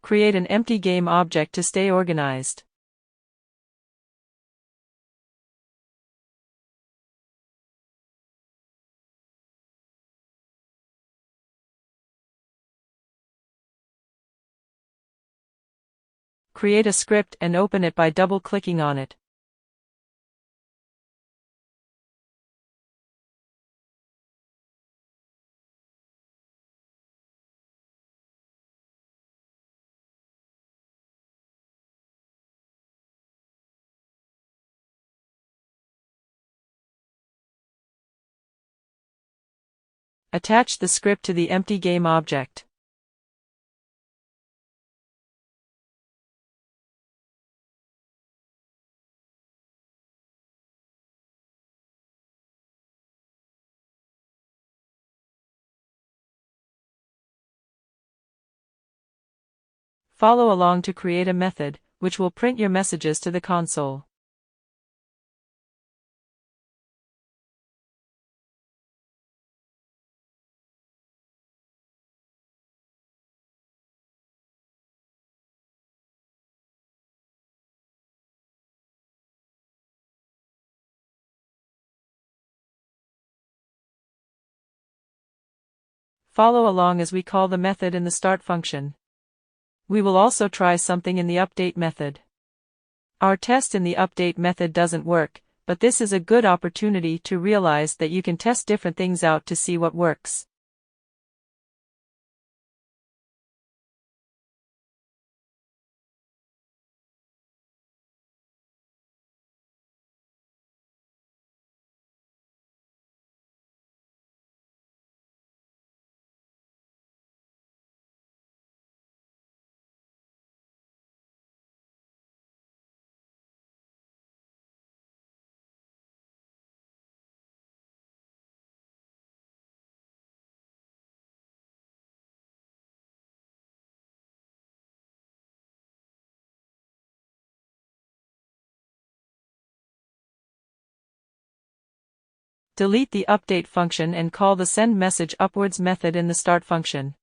Create an empty game object to stay organized. Create a script and open it by double-clicking on it. Attach the script to the empty game object. Follow along to create a method, which will print your messages to the console. Follow along as we call the method in the start function. We will also try something in the update method. Our test in the update method doesn't work, but this is a good opportunity to realize that you can test different things out to see what works. Delete the update function and call the SendMessageUpwards method in the start function.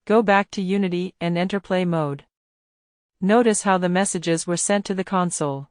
Go back to Unity and enter play mode. Notice how the messages were sent to the console.